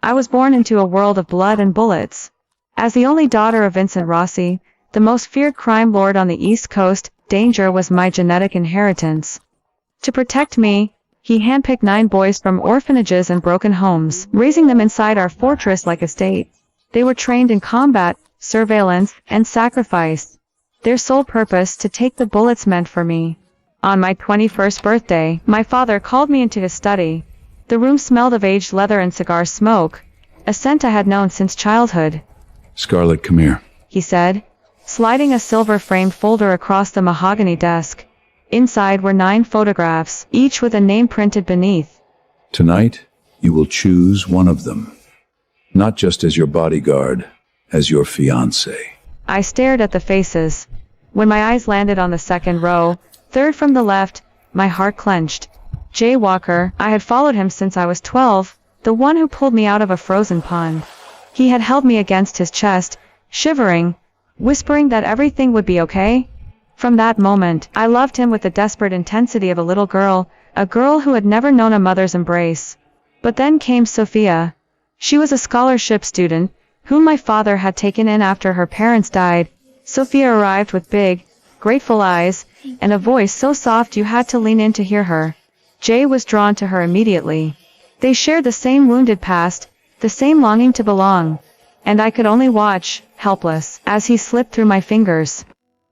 I was born into a world of blood and bullets. As the only daughter of Vincent Rossi, the most feared crime lord on the East Coast, danger was my genetic inheritance. To protect me, he handpicked 9 boys from orphanages and broken homes, raising them inside our fortress-like estate. They were trained in combat, surveillance, and sacrifice. Their sole purpose to take the bullets meant for me. On my 21st birthday, my father called me into his study. The room smelled of aged leather and cigar smoke, a scent I had known since childhood. Scarlett, come here, he said, sliding a silver-framed folder across the mahogany desk. Inside were 9 photographs, each with a name printed beneath. Tonight, you will choose one of them. Not just as your bodyguard, as your fiancé. I stared at the faces. When my eyes landed on the second row, third from the left, my heart clenched. Jay Walker, I had followed him since I was 12, the one who pulled me out of a frozen pond. He had held me against his chest, shivering, whispering that everything would be okay. From that moment, I loved him with the desperate intensity of a little girl, a girl who had never known a mother's embrace. But then came Sophia. She was a scholarship student, whom my father had taken in after her parents died. Sophia arrived with big, grateful eyes, and a voice so soft you had to lean in to hear her. Jay was drawn to her immediately. They shared the same wounded past, the same longing to belong. And I could only watch, helpless, as he slipped through my fingers.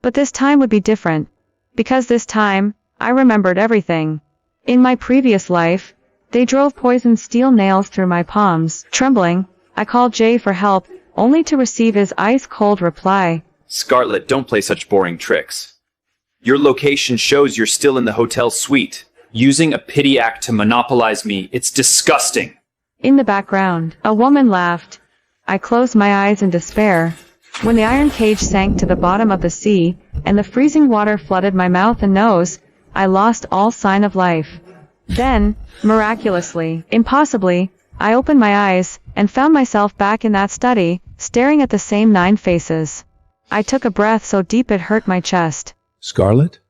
But this time would be different. Because this time, I remembered everything. In my previous life, they drove poisoned steel nails through my palms. Trembling, I called Jay for help, only to receive his ice-cold reply. Scarlett, don't play such boring tricks. Your location shows you're still in the hotel suite. Using a pity act to monopolize me, it's disgusting. In the background, a woman laughed. I closed my eyes in despair. When the iron cage sank to the bottom of the sea, and the freezing water flooded my mouth and nose, I lost all sign of life. Then, miraculously, impossibly, I opened my eyes, and found myself back in that study, staring at the same 9 faces. I took a breath so deep it hurt my chest. Scarlett?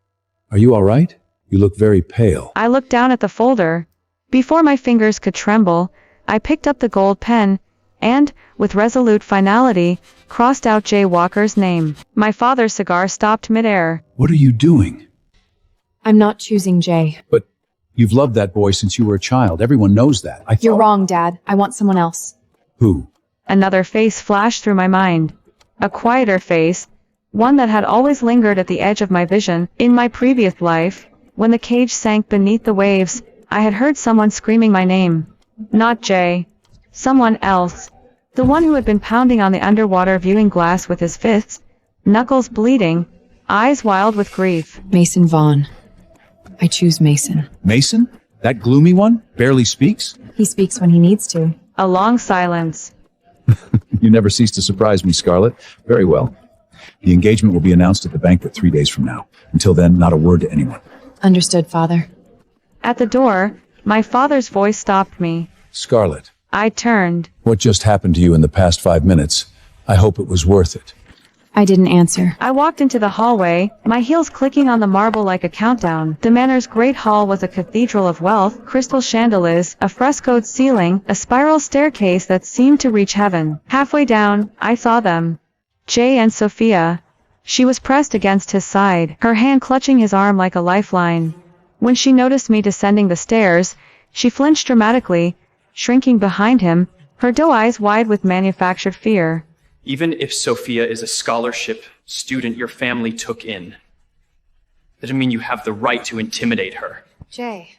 Are you all right? You look very pale. I looked down at the folder. Before my fingers could tremble, I picked up the gold pen, and, with resolute finality, crossed out Jay Walker's name. My father's cigar stopped midair. What are you doing? I'm not choosing Jay. But you've loved that boy since you were a child. Everyone knows that. You're wrong, Dad. I want someone else. Who? Another face flashed through my mind. A quieter face, one that had always lingered at the edge of my vision. In my previous life, when the cage sank beneath the waves, I had heard someone screaming my name. Not Jay. Someone else. The one who had been pounding on the underwater viewing glass with his fists, knuckles bleeding, eyes wild with grief. Mason Vaughn. I choose Mason. Mason? That gloomy one? Barely speaks? He speaks when he needs to. A long silence. You never cease to surprise me, Scarlett. Very well. The engagement will be announced at the banquet 3 days from now. Until then, not a word to anyone. Understood, Father. At the door, my father's voice stopped me. Scarlett. I turned. What just happened to you in the past 5 minutes? I hope it was worth it. I didn't answer. I walked into the hallway, my heels clicking on the marble like a countdown. The manor's great hall was a cathedral of wealth, crystal chandeliers, a frescoed ceiling, a spiral staircase that seemed to reach heaven. Halfway down, I saw them. Jay and Sophia. She was pressed against his side, her hand clutching his arm like a lifeline. When she noticed me descending the stairs, she flinched dramatically, shrinking behind him, her doe eyes wide with manufactured fear. Even if Sophia is a scholarship student your family took in, that doesn't mean you have the right to intimidate her. Jay,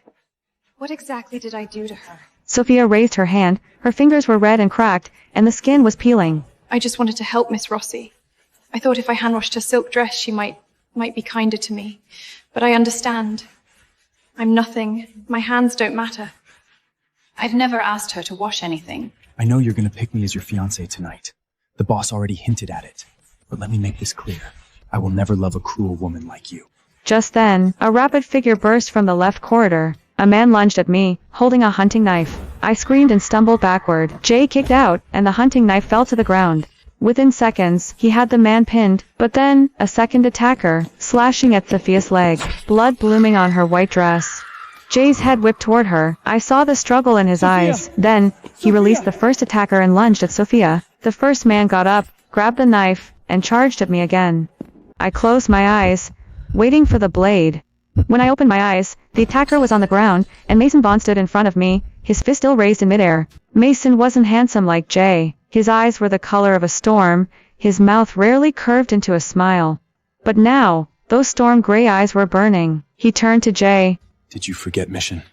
what exactly did I do to her? Sophia raised her hand, her fingers were red and cracked, and the skin was peeling. I just wanted to help Miss Rossi. I thought if I hand-washed her silk dress, she might be kinder to me. But I understand. I'm nothing. My hands don't matter. I've never asked her to wash anything. I know you're gonna pick me as your fiancé tonight. The boss already hinted at it. But let me make this clear. I will never love a cruel woman like you. Just then, a rapid figure burst from the left corridor. A man lunged at me, holding a hunting knife. I screamed and stumbled backward. Jay kicked out, and the hunting knife fell to the ground. Within seconds, he had the man pinned, but then, a second attacker, slashing at Sophia's leg, blood blooming on her white dress. Jay's head whipped toward her. I saw the struggle in his eyes. Then, he released the first attacker and lunged at Sophia. The first man got up, grabbed the knife, and charged at me again. I closed my eyes, waiting for the blade. When I opened my eyes, the attacker was on the ground, and Mason Vaughn stood in front of me, his fist still raised in midair. Mason wasn't handsome like Jay. His eyes were the color of a storm, his mouth rarely curved into a smile. But now, those storm gray eyes were burning. He turned to Jay. Did you forget mission?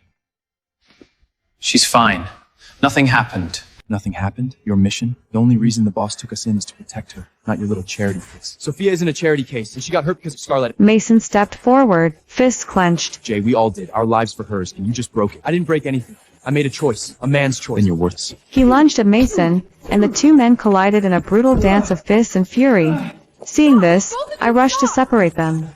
She's fine. Nothing happened. Nothing happened? Your mission? The only reason the boss took us in is to protect her, not your little charity case. Sophia isn't a charity case, and she got hurt because of Scarlet. Mason stepped forward, fists clenched. Jay, we all did. Our lives for hers, and you just broke it. I didn't break anything. I made a choice. A man's choice. Then you're worthless. He lunged at Mason, and the two men collided in a brutal dance of fists and fury. Seeing this, I rushed to separate them.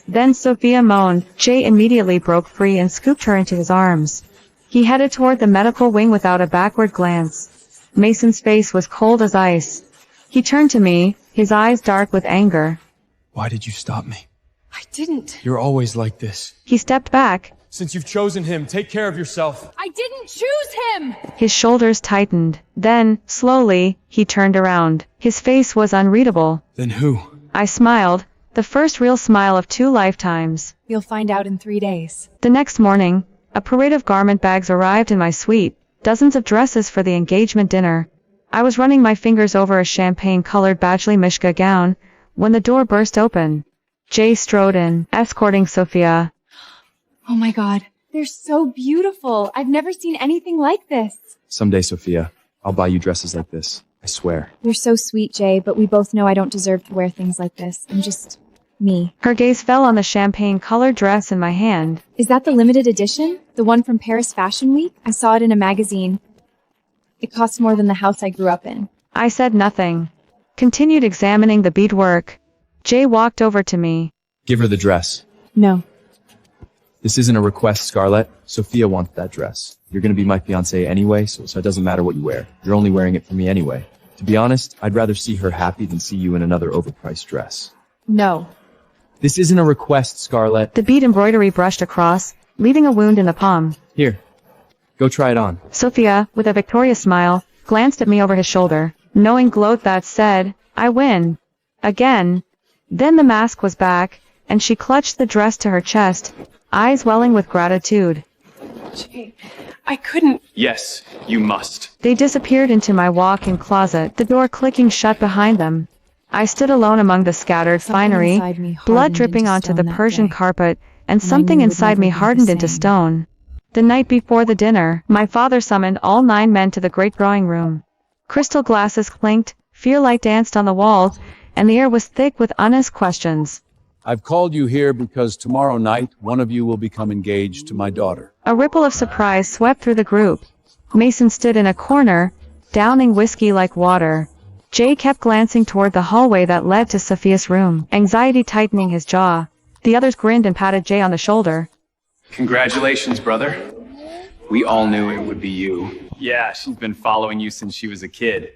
Then Sophia moaned. Jay immediately broke free and scooped her into his arms. He headed toward the medical wing without a backward glance. Mason's face was cold as ice. He turned to me, his eyes dark with anger. Why did you stop me? I didn't. You're always like this. He stepped back. Since you've chosen him, take care of yourself. I didn't choose him! His shoulders tightened. Then, slowly, he turned around. His face was unreadable. Then who? I smiled, the first real smile of 2 lifetimes. You'll find out in 3 days. The next morning, a parade of garment bags arrived in my suite, dozens of dresses for the engagement dinner. I was running my fingers over a champagne-colored Bajli Mishka gown, when the door burst open. Jay strode in, escorting Sophia. Oh my god. They're so beautiful. I've never seen anything like this. Someday, Sophia, I'll buy you dresses like this. I swear. You're so sweet, Jay, but we both know I don't deserve to wear things like this. I'm just me. Her gaze fell on the champagne-colored dress in my hand. Is that the limited edition? The one from Paris Fashion Week? I saw it in a magazine. It costs more than the house I grew up in. I said nothing. Continued examining the beadwork. Jay walked over to me. Give her the dress. No. This isn't a request, Scarlett. Sophia wants that dress. You're gonna be my fiancé anyway, so it doesn't matter what you wear. You're only wearing it for me anyway. To be honest, I'd rather see her happy than see you in another overpriced dress. No. This isn't a request, Scarlett. The bead embroidery brushed across, leaving a wound in the palm. Here. Go try it on. Sophia, with a victorious smile, glanced at me over his shoulder. Knowing gloat that said, I win. Again. Then the mask was back, and she clutched the dress to her chest, eyes welling with gratitude. Jay, I couldn't. Yes, you must. They disappeared into my walk-in closet, the door clicking shut behind them. I stood alone among the scattered finery, blood dripping onto the Persian carpet, and something inside me hardened into stone. The night before the dinner, my father summoned all 9 men to the great drawing room. Crystal glasses clinked, fear light danced on the walls, and the air was thick with honest questions. I've called you here because tomorrow night, one of you will become engaged to my daughter. A ripple of surprise swept through the group. Mason stood in a corner, downing whiskey like water. Jay kept glancing toward the hallway that led to Sophia's room, anxiety tightening his jaw. The others grinned and patted Jay on the shoulder. Congratulations, brother. We all knew it would be you. Yeah, she's been following you since she was a kid.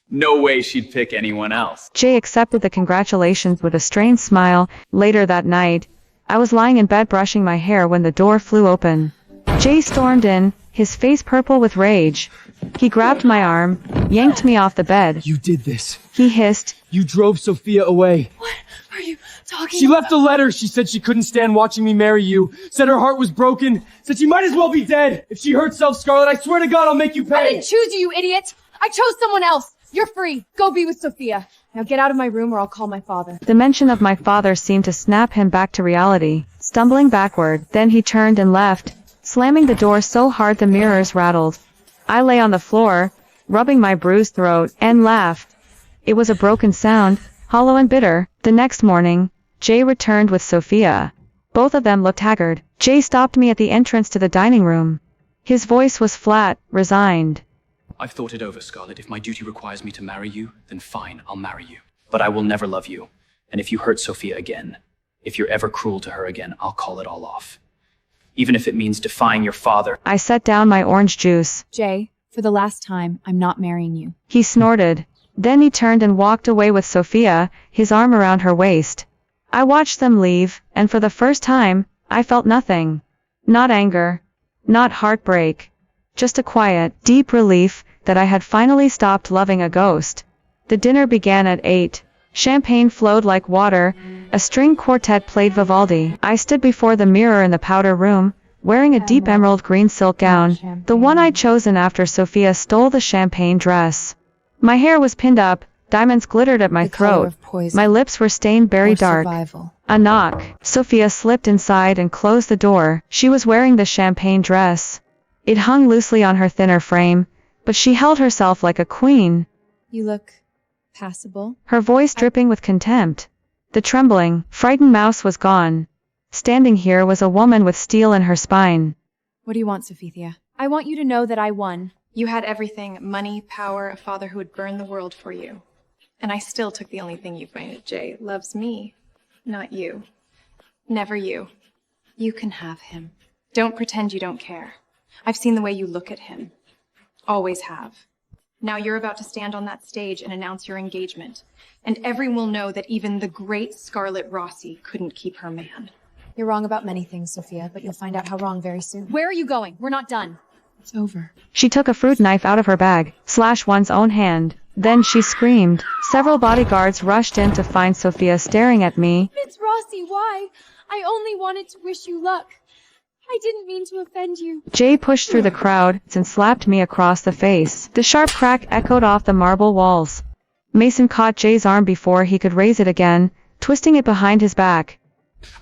No way she'd pick anyone else. Jay accepted the congratulations with a strained smile. Later that night, I was lying in bed brushing my hair when the door flew open. Jay stormed in, his face purple with rage. He grabbed my arm, yanked me off the bed. You did this. He hissed. You drove Sophia away. What are you talking She about? left a letter. She said she couldn't stand watching me marry you. Said her heart was broken. Said she might as well be dead. If she hurts herself, Scarlett, I swear to God I'll make you I pay. didn't choose you, you idiot! I chose someone else! You're free. Go be with Sophia. Now get out of my room or I'll call my father. The mention of my father seemed to snap him back to reality. Stumbling backward, then he turned and left, slamming the door so hard the mirrors rattled. I lay on the floor, rubbing my bruised throat, and laughed. It was a broken sound, hollow and bitter. The next morning, Jay returned with Sophia. Both of them looked haggard. Jay stopped me at the entrance to the dining room. His voice was flat, resigned. I've thought it over, Scarlett. If my duty requires me to marry you, then fine, I'll marry you. But I will never love you. And if you hurt Sophia again, if you're ever cruel to her again, I'll call it all off. Even if it means defying your father. I set down my orange juice. Jay, for the last time, I'm not marrying you. He snorted. Then he turned and walked away with Sophia, his arm around her waist. I watched them leave, and for the first time, I felt nothing. Not anger. Not heartbreak. Just a quiet, deep relief that I had finally stopped loving a ghost. The dinner began at 8. Champagne flowed like water. A string quartet played Vivaldi. I stood before the mirror in the powder room, wearing a deep emerald green silk gown, the one I'd chosen after Sophia stole the champagne dress. My hair was pinned up, diamonds glittered at my throat. My lips were stained berry dark. A knock. Sophia slipped inside and closed the door. She was wearing the champagne dress. It hung loosely on her thinner frame, but she held herself like a queen. You look passable. Her voice dripping with contempt. The trembling, frightened mouse was gone. Standing here was a woman with steel in her spine. What do you want, Sophia? I want you to know that I won. You had everything, money, power, a father who would burn the world for you. And I still took the only thing you find. Jay loves me, not you. Never you. You can have him. Don't pretend you don't care. I've seen the way you look at him. Always have. Now you're about to stand on that stage and announce your engagement. And everyone will know that even the great Scarlett Rossi couldn't keep her man. You're wrong about many things, Sophia, but you'll find out how wrong very soon. Where are you going? We're not done. It's over. She took a fruit knife out of her bag, slashed one's own hand. Then she screamed. Several bodyguards rushed in to find Sophia staring at me. It's Rossi, why? I only wanted to wish you luck. I didn't mean to offend you. Jay pushed through the crowd and slapped me across the face. The sharp crack echoed off the marble walls. Mason caught Jay's arm before he could raise it again, twisting it behind his back.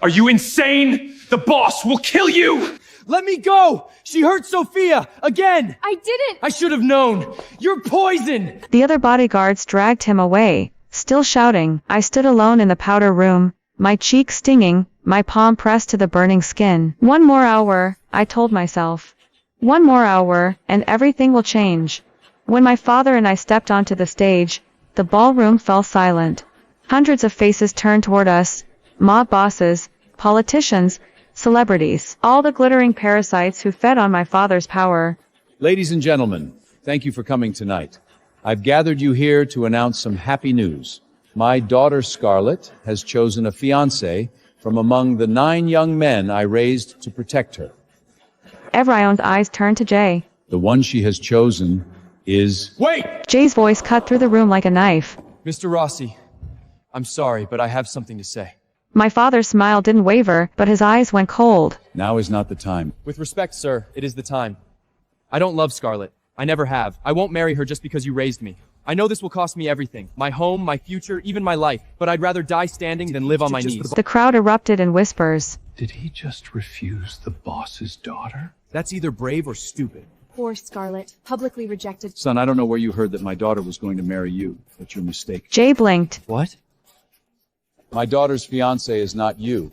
Are you insane? The boss will kill you! Let me go! She hurt Sophia! Again! I didn't! I should have known! You're poison! The other bodyguards dragged him away, still shouting. I stood alone in the powder room, my cheek stinging, my palm pressed to the burning skin. 1 more hour, I told myself. 1 more hour, and everything will change. When my father and I stepped onto the stage, the ballroom fell silent. Hundreds of faces turned toward us, mob bosses, politicians, celebrities, all the glittering parasites who fed on my father's power. Ladies and gentlemen, thank you for coming tonight. I've gathered you here to announce some happy news. My daughter Scarlett has chosen a fiancé from among the 9 young men I raised to protect her. Everyone's eyes turned to Jay. The one she has chosen is... Wait! Jay's voice cut through the room like a knife. Mr. Rossi, I'm sorry, but I have something to say. My father's smile didn't waver, but his eyes went cold. Now is not the time. With respect, sir, it is the time. I don't love Scarlett. I never have. I won't marry her just because you raised me. I know this will cost me everything. My home, my future, even my life. But I'd rather die standing than live on my knees. The crowd erupted in whispers. Did he just refuse the boss's daughter? That's either brave or stupid. Poor Scarlett, publicly rejected. Son, I don't know where you heard that my daughter was going to marry you, but you're mistaken. Jay blinked. What? My daughter's fiancé is not you.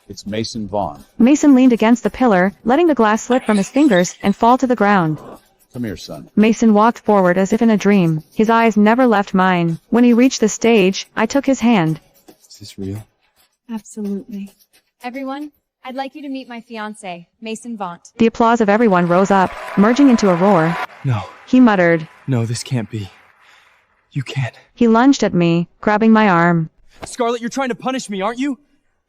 It's Mason Vaughn. Mason leaned against the pillar, letting the glass slip from his fingers and fall to the ground. Come here, son. Mason walked forward as if in a dream. His eyes never left mine. When he reached the stage, I took his hand. Is this real? Absolutely. Everyone, I'd like you to meet my fiancé, Mason Vaughn. The applause of everyone rose up, merging into a roar. No. He muttered. No, this can't be. You can't. He lunged at me, grabbing my arm. Scarlett, you're trying to punish me, aren't you?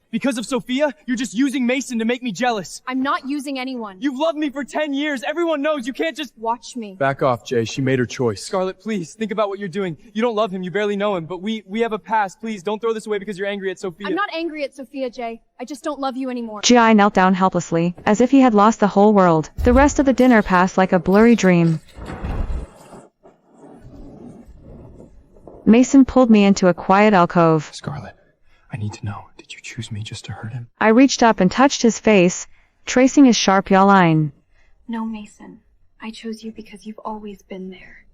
Because of Sophia? You're just using Mason to make me jealous. I'm not using anyone. You've loved me for 10 years. Everyone knows. You can't just... Watch me. Back off, Jay. She made her choice. Scarlett, please, think about what you're doing. You don't love him. You barely know him. But we have a past. Please, don't throw this away because you're angry at Sophia. I'm not angry at Sophia, Jay. I just don't love you anymore. G.I. knelt down helplessly, as if he had lost the whole world. The rest of the dinner passed like a blurry dream. Mason pulled me into a quiet alcove. Scarlett, I need to know. Did you choose me just to hurt him? I reached up and touched his face, tracing his sharp jawline. No, Mason. I chose you because you've always been there.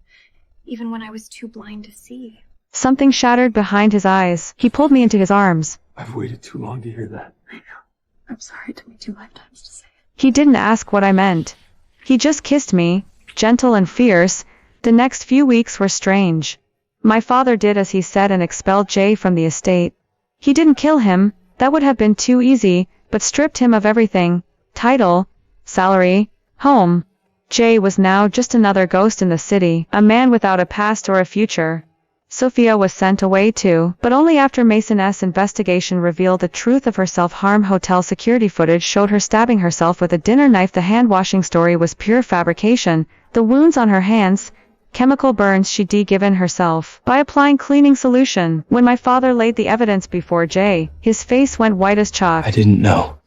Even when I was too blind to see. Something shattered behind his eyes. He pulled me into his arms. I've waited too long to hear that. I know. I'm sorry it took me 2 lifetimes to say it. He didn't ask what I meant. He just kissed me, gentle and fierce. The next few weeks were strange. My father did as he said and expelled Jay from the estate. He didn't kill him, that would have been too easy, but stripped him of everything. Title, salary, home. Jay was now just another ghost in the city, a man without a past or a future. Sophia was sent away too, but only after Mason's investigation revealed the truth of her self-harm. Hotel security footage showed her stabbing herself with a dinner knife. The hand-washing story was pure fabrication. The wounds on her hands, chemical burns she'd given herself by applying cleaning solution. When my father laid the evidence before Jay, his face went white as chalk. I didn't know.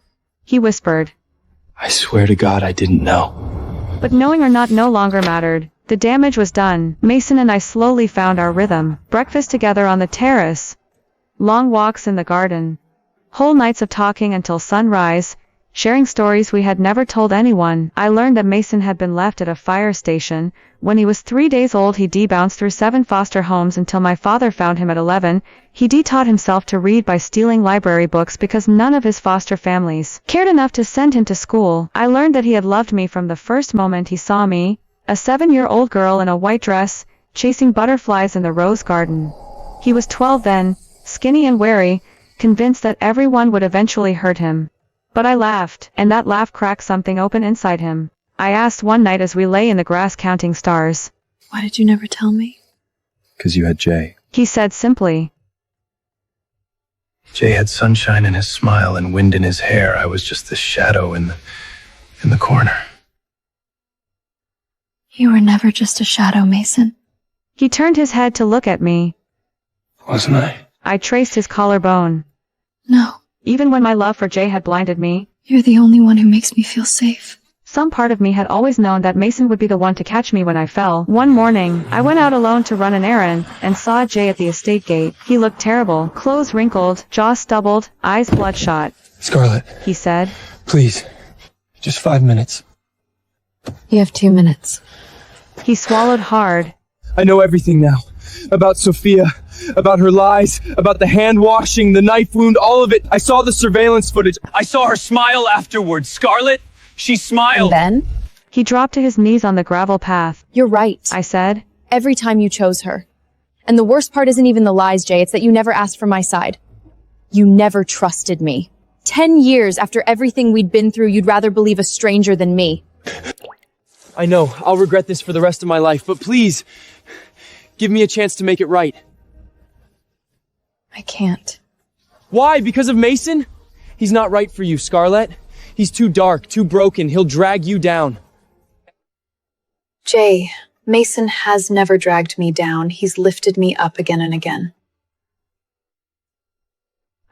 He whispered. I swear to God I didn't know. But knowing or not no longer mattered. The damage was done. Mason and I slowly found our rhythm. Breakfast together on the terrace. Long walks in the garden. Whole nights of talking until sunrise, sharing stories we had never told anyone. I learned that Mason had been left at a fire station. When he was 3 days old he bounced through 7 foster homes until my father found him at 11. He taught himself to read by stealing library books because none of his foster families cared enough to send him to school. I learned that he had loved me from the first moment he saw me, a 7-year-old girl in a white dress, chasing butterflies in the rose garden. He was 12 then, skinny and wary, convinced that everyone would eventually hurt him. But I laughed, and that laugh cracked something open inside him. I asked one night as we lay in the grass counting stars. Why did you never tell me? 'Cause you had Jay. He said simply. Jay had sunshine in his smile and wind in his hair. I was just the shadow in the corner. You were never just a shadow, Mason. He turned his head to look at me. Wasn't I? I traced his collarbone. No, Even when my love for Jay had blinded me, you're the only one who makes me feel safe. some part of me had always known that Mason would be the one to catch me when I fell. One morning, I went out alone to run an errand, and saw Jay at the estate gate. He looked terrible, clothes wrinkled, jaw stubbled, eyes bloodshot. Scarlett, He said. please. Just 5 minutes. You have 2 minutes. He swallowed hard. I know everything now. About Sophia, about her lies, about the hand washing, the knife wound, all of it. I saw the surveillance footage. I saw her smile afterwards. Scarlett, she smiled. And then? He dropped to his knees on the gravel path. You're right. I said. Every time you chose her. And the worst part isn't even the lies, Jay. It's that you never asked for my side. You never trusted me. 10 years after everything we'd been through, you'd rather believe a stranger than me. I know, I'll regret this for the rest of my life, but please, give me a chance to make it right. I can't. Why? Because of Mason? He's not right for you, Scarlett. He's too dark, too broken. He'll drag you down. Jay, Mason has never dragged me down. He's lifted me up again and again.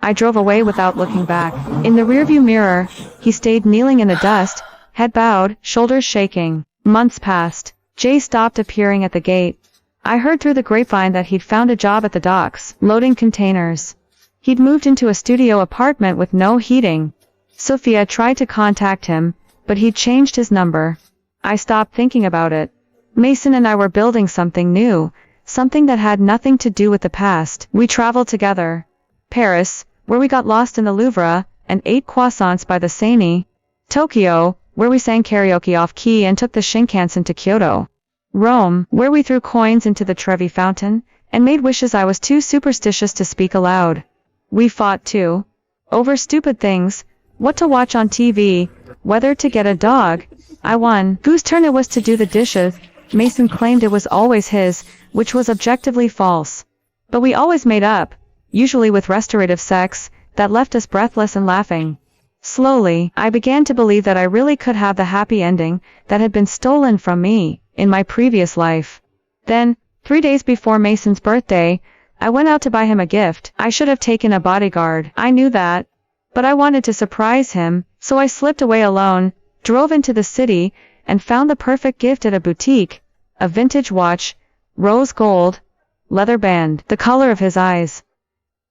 I drove away without looking back. In the rearview mirror, he stayed kneeling in the dust, head bowed, shoulders shaking. Months passed. Jay stopped appearing at the gate. I heard through the grapevine that he'd found a job at the docks, loading containers. He'd moved into a studio apartment with no heating. Sophia tried to contact him, but he'd changed his number. I stopped thinking about it. Mason and I were building something new, something that had nothing to do with the past. We traveled together. Paris, where we got lost in the Louvre, and ate croissants by the Seine. Tokyo, where we sang karaoke off-key and took the Shinkansen to Kyoto. Rome, where we threw coins into the Trevi fountain, and made wishes I was too superstitious to speak aloud. We fought too. Over stupid things, what to watch on TV, whether to get a dog. I won. Whose turn it was to do the dishes. Mason claimed it was always his, which was objectively false. But we always made up, usually with restorative sex, that left us breathless and laughing. Slowly, I began to believe that I really could have the happy ending that had been stolen from me in my previous life. Then, 3 days before Mason's birthday, I went out to buy him a gift. I should have taken a bodyguard. I knew that. But I wanted to surprise him, so I slipped away alone, drove into the city, and found the perfect gift at a boutique, a vintage watch, rose gold, leather band, the color of his eyes.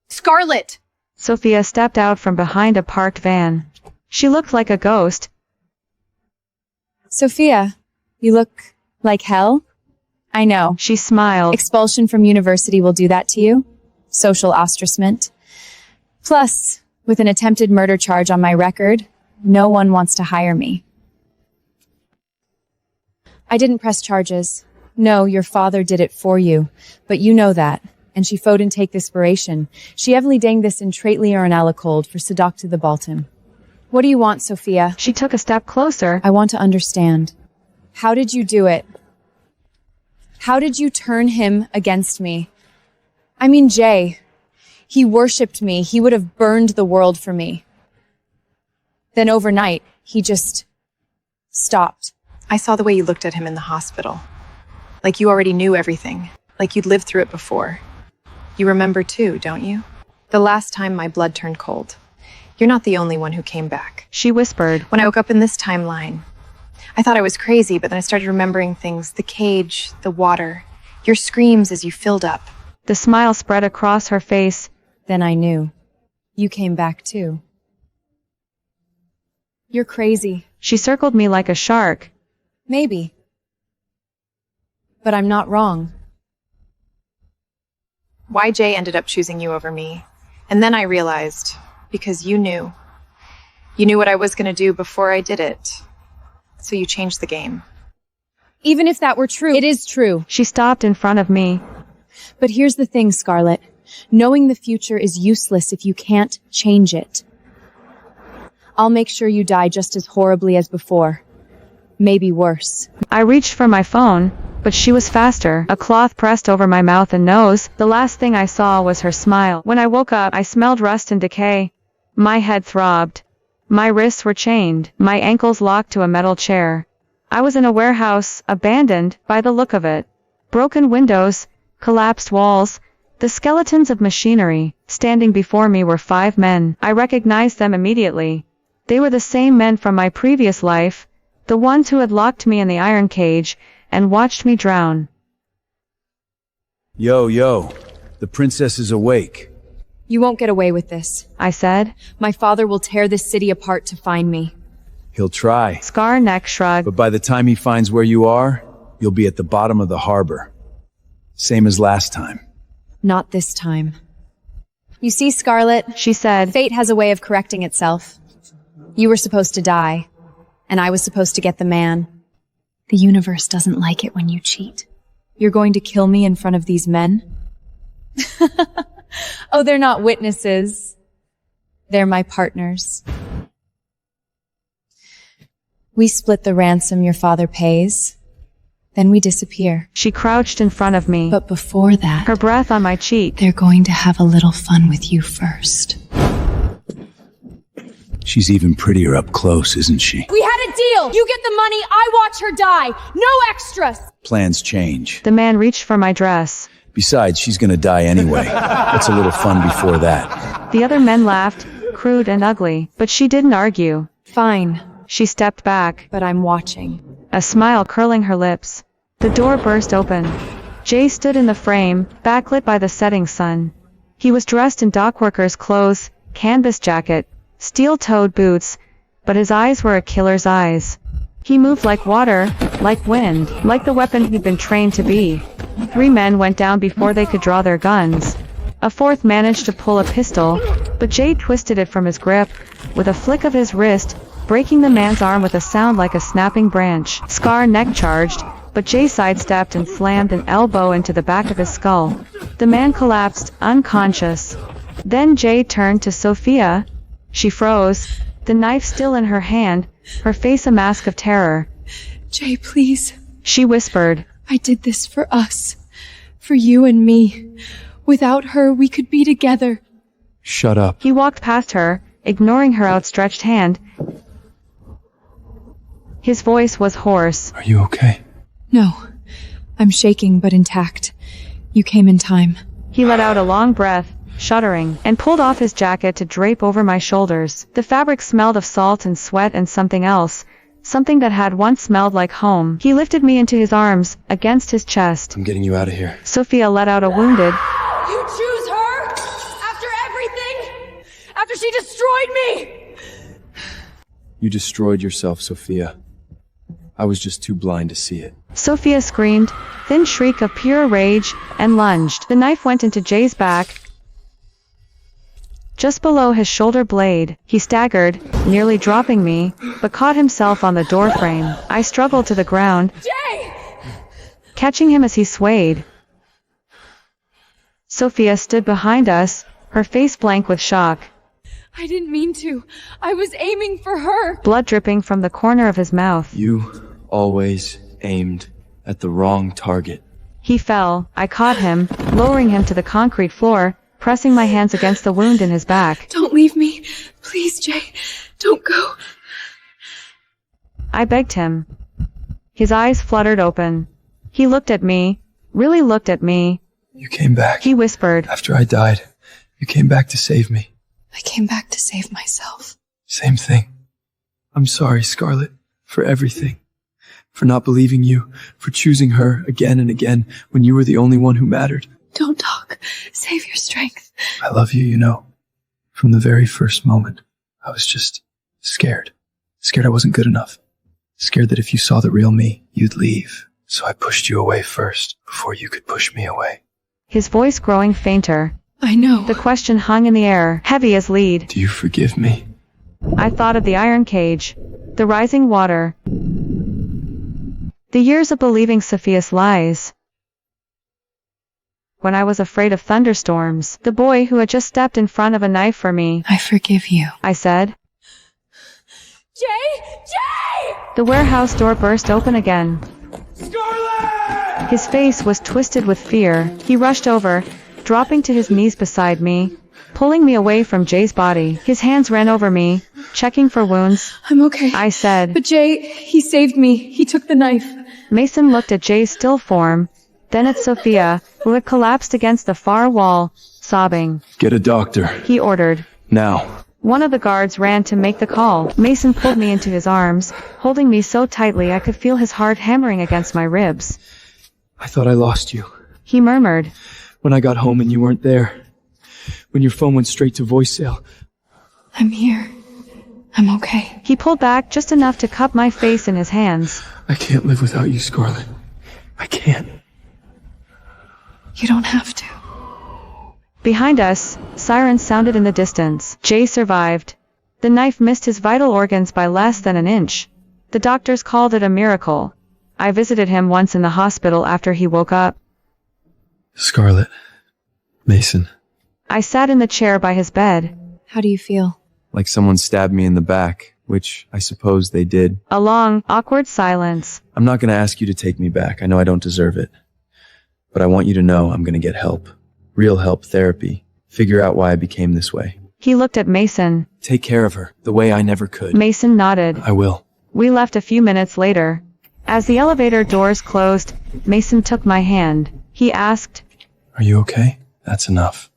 Scarlett! Sophia stepped out from behind a parked van. She looked like a ghost. Sophia, you look like hell? I know. She smiled. Expulsion from university will do that to you. Social ostracement. Plus, with an attempted murder charge on my record, no one wants to hire me. I didn't press charges. No, your father did it for you. But you know that. And she fode and take desperation. She heavily dang this in traitly or an cold for seduct to the Baltim. What do you want, Sophia? She took a step closer. I want to understand. How did you do it? How did you turn him against me? I mean, Jay. He worshipped me. He would have burned the world for me. Then overnight, he just stopped. I saw the way you looked at him in the hospital. Like you already knew everything. Like you'd lived through it before. You remember too, don't you? The last time my blood turned cold. You're not the only one who came back. She whispered. When I woke up in this timeline, I thought I was crazy, but then I started remembering things. The cage, the water, your screams as you filled up. The smile spread across her face. Then I knew. You came back too. You're crazy. She circled me like a shark. Maybe. But I'm not wrong. Why Jay ended up choosing you over me. And then I realized, because you knew. You knew what I was going to do before I did it. So you changed the game. Even if that were true, it is true. She stopped in front of me. But here's the thing, Scarlett. Knowing the future is useless if you can't change it. I'll make sure you die just as horribly as before. Maybe worse. I reached for my phone, but she was faster. A cloth pressed over my mouth and nose. The last thing I saw was her smile. When I woke up, I smelled rust and decay. My head throbbed. My wrists were chained, my ankles locked to a metal chair. I was in a warehouse, abandoned, by the look of it. Broken windows, collapsed walls, the skeletons of machinery. Standing before me were 5 men. I recognized them immediately. They were the same men from my previous life, the ones who had locked me in the iron cage and watched me drown. Yo, the princess is awake. You won't get away with this, I said. My father will tear this city apart to find me. He'll try. Scar neck shrugged. But by the time he finds where you are, you'll be at the bottom of the harbor. Same as last time. Not this time. You see, Scarlett, She said. fate has a way of correcting itself. You were supposed to die, and I was supposed to get the man. The universe doesn't like it when you cheat. You're going to kill me in front of these men? Oh, they're not witnesses. They're my partners. We split the ransom your father pays. Then we disappear. She crouched in front of me, But before that, her breath on my cheek. they're going to have a little fun with you first. She's even prettier up close, isn't she? We had a deal! You get the money, I watch her die! No extras! Plans change. The man reached for my dress. Besides, she's gonna die anyway. What's a little fun before that? The other men laughed, crude and ugly, but she didn't argue. Fine, She stepped back, but I'm watching. a smile curling her lips. The door burst open. Jay stood in the frame, backlit by the setting sun. He was dressed in dockworker's clothes, canvas jacket, steel-toed boots, but his eyes were a killer's eyes. He moved like water, like wind, like the weapon he'd been trained to be. 3 men went down before they could draw their guns. A 4th managed to pull a pistol, but Jay twisted it from his grip, with a flick of his wrist, breaking the man's arm with a sound like a snapping branch. Scar neck charged, but Jay sidestepped and slammed an elbow into the back of his skull. The man collapsed, unconscious. Then Jay turned to Sophia. She froze, the knife still in her hand, her face a mask of terror. Jay, please. She whispered. I did this for us. For you and me. Without her, we could be together. Shut up. He walked past her, ignoring her outstretched hand. His voice was hoarse. Are you okay? No. I'm shaking, but intact. You came in time. He let out a long breath, shuddering, and pulled off his jacket to drape over my shoulders. The fabric smelled of salt and sweat and something else, something that had once smelled like home. He lifted me into his arms, against his chest. I'm getting you out of here. Sophia let out a wounded. You choose her? After everything? After she destroyed me? You destroyed yourself, Sophia. I was just too blind to see it. Sophia screamed, thin shriek of pure rage, and lunged. The knife went into Jay's back, just below his shoulder blade. He staggered, nearly dropping me, but caught himself on the doorframe. I struggled to the ground, Jay! catching him as he swayed. Sophia stood behind us, her face blank with shock, I didn't mean to. I was aiming for her. blood dripping from the corner of his mouth. You always aimed at the wrong target. He fell. I caught him, lowering him to the concrete floor, pressing my hands against the wound in his back. Don't leave me. Please, Jay. Don't go. I begged him. His eyes fluttered open. He looked at me, really looked at me. You came back. He whispered. After I died, you came back to save me. I came back to save myself. Same thing. I'm sorry, Scarlet, for everything. For not believing you, for choosing her again and again when you were the only one who mattered. Don't talk. Save your strength. I love you, you know. From the very first moment, I was just scared. Scared I wasn't good enough. Scared that if you saw the real me, you'd leave. So I pushed you away first, before you could push me away. His voice growing fainter. I know. The question hung in the air, heavy as lead. Do you forgive me? I thought of the iron cage, the rising water, the years of believing Sophia's lies. When I was afraid of thunderstorms, the boy who had just stepped in front of a knife for me. I forgive you. I said. Jay! Jay! The warehouse door burst open again. Scarlet! His face was twisted with fear. He rushed over, dropping to his knees beside me, pulling me away from Jay's body. His hands ran over me, checking for wounds. I'm okay. I said. But Jay, he saved me. He took the knife. Mason looked at Jay's still form, then at Sophia, who had collapsed against the far wall, sobbing. Get a doctor. He ordered. Now. One of the guards ran to make the call. Mason pulled me into his arms, holding me so tightly I could feel his heart hammering against my ribs. I thought I lost you. He murmured. When I got home and you weren't there. When your phone went straight to voicemail. I'm here. I'm okay. He pulled back just enough to cup my face in his hands. I can't live without you, Scarlet. I can't. You don't have to. Behind us, sirens sounded in the distance. Jay survived. The knife missed his vital organs by less than an inch. The doctors called it a miracle. I visited him once in the hospital after he woke up. Scarlet. Mason. I sat in the chair by his bed. How do you feel? Like someone stabbed me in the back, which I suppose they did. A long, awkward silence. I'm not going to ask you to take me back. I know I don't deserve it. But I want you to know I'm going to get help. Real help, therapy. Figure out why I became this way. He looked at Mason. Take care of her, the way I never could. Mason nodded. I will. We left a few minutes later. As the elevator doors closed, Mason took my hand. He asked, Are you okay? That's enough.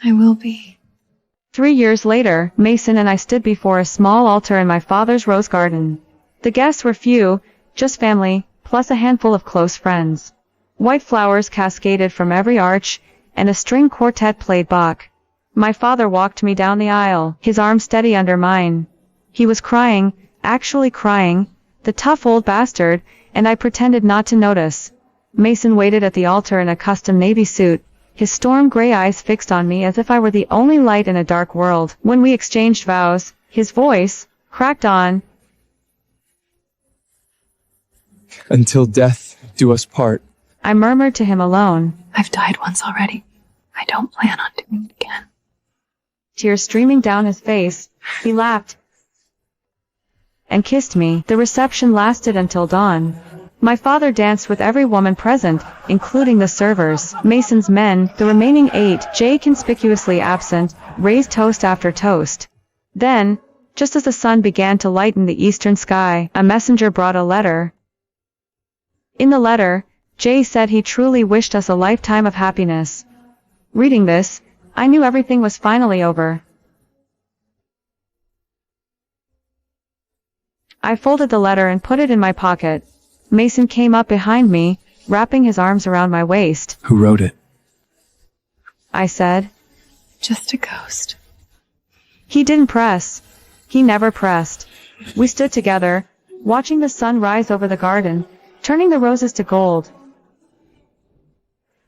I will be. 3 years later, Mason and I stood before a small altar in my father's rose garden. The guests were few, just family, plus a handful of close friends. White flowers cascaded from every arch, and a string quartet played Bach. My father walked me down the aisle, his arm steady under mine. He was crying, actually crying, the tough old bastard, and I pretended not to notice. Mason waited at the altar in a custom navy suit, his storm gray eyes fixed on me as if I were the only light in a dark world. When we exchanged vows, his voice cracked on. Until death do us part. I murmured to him alone. I've died once already. I don't plan on doing it again. Tears streaming down his face, he laughed and kissed me. The reception lasted until dawn. My father danced with every woman present, including the servers. Mason's men, the remaining 8, Jay conspicuously absent, raised toast after toast. Then, just as the sun began to lighten the eastern sky, a messenger brought a letter. In the letter, Jay said he truly wished us a lifetime of happiness. Reading this, I knew everything was finally over. I folded the letter and put it in my pocket. Mason came up behind me, wrapping his arms around my waist. Who wrote it? I said. Just a ghost. He didn't press. He never pressed. We stood together, watching the sun rise over the garden, turning the roses to gold.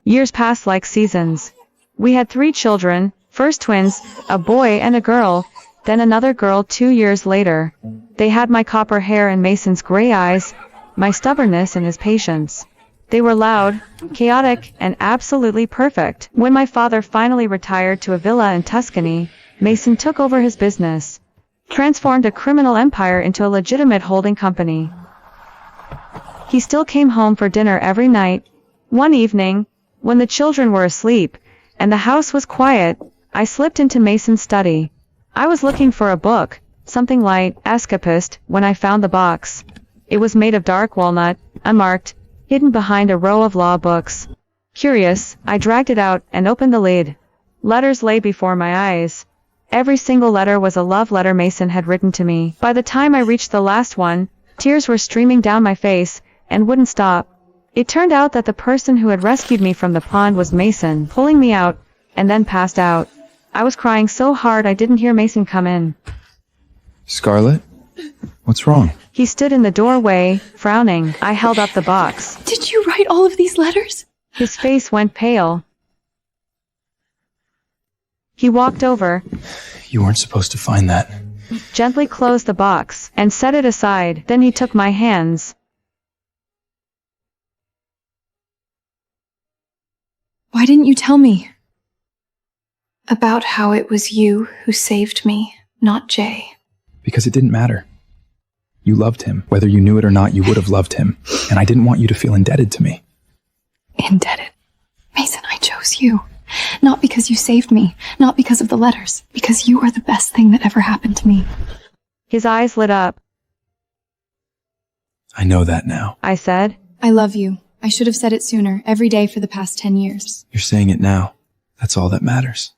Years passed like seasons. We had 3 children, first twins, a boy and a girl, then another girl 2 years later. They had my copper hair and Mason's gray eyes, my stubbornness and his patience. They were loud, chaotic, and absolutely perfect. When my father finally retired to a villa in Tuscany, Mason took over his business, transformed a criminal empire into a legitimate holding company. He still came home for dinner every night, One evening, when the children were asleep, and the house was quiet, I slipped into Mason's study. I was looking for a book, something light, escapist, when I found the box. It was made of dark walnut, unmarked, hidden behind a row of law books. Curious, I dragged it out and opened the lid. Letters lay before my eyes. Every single letter was a love letter Mason had written to me. By the time I reached the last one, tears were streaming down my face, and wouldn't stop. It turned out that the person who had rescued me from the pond was Mason, pulling me out, and then passed out. I was crying so hard I didn't hear Mason come in. Scarlett? What's wrong? He stood in the doorway, frowning. I held up the box. Did you write all of these letters? His face went pale. He walked over, You weren't supposed to find that. gently closed the box, and set it aside. Then he took my hands. Why didn't you tell me? About how it was you who saved me, not Jay. Because it didn't matter. You loved him. Whether you knew it or not, you would have loved him. And I didn't want you to feel indebted to me. Indebted. Mason, I chose you. Not because you saved me, not because of the letters, because you are the best thing that ever happened to me. His eyes lit up. I know that now. I said. I love you. I should have said it sooner, every day for the past 10 years. You're saying it now. That's all that matters.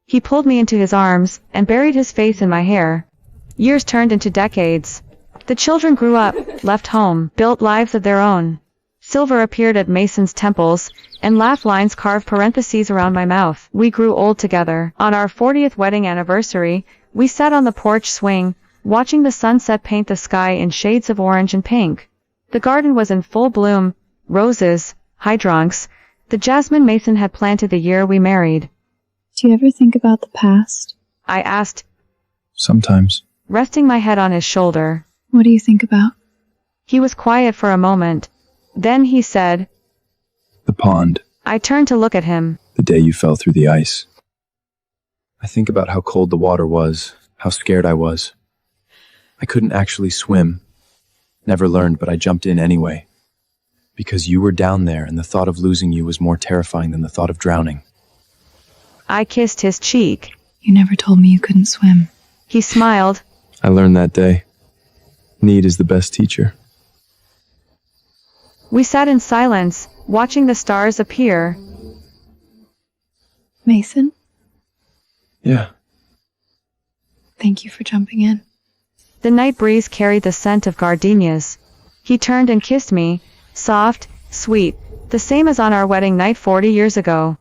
He pulled me into his arms, and buried his face in my hair. Years turned into decades. The children grew up, left home, built lives of their own. Silver appeared at Mason's temples, and laugh lines carved parentheses around my mouth. We grew old together. On our 40th wedding anniversary, we sat on the porch swing, watching the sunset paint the sky in shades of orange and pink. The garden was in full bloom, roses, hydrangeas, the jasmine Mason had planted the year we married. Do you ever think about the past? I asked, Sometimes. resting my head on his shoulder. What do you think about? He was quiet for a moment. Then he said, The pond. I turned to look at him. The day you fell through the ice. I think about how cold the water was, how scared I was. I couldn't actually swim. Never learned, but I jumped in anyway. Because you were down there, and the thought of losing you was more terrifying than the thought of drowning. I kissed his cheek. You never told me you couldn't swim. He smiled. I learned that day. Need is the best teacher. We sat in silence, watching the stars appear. Mason, Yeah. thank you for jumping in. The night breeze carried the scent of gardenias. He turned and kissed me, soft, sweet, the same as on our wedding night 40 years ago.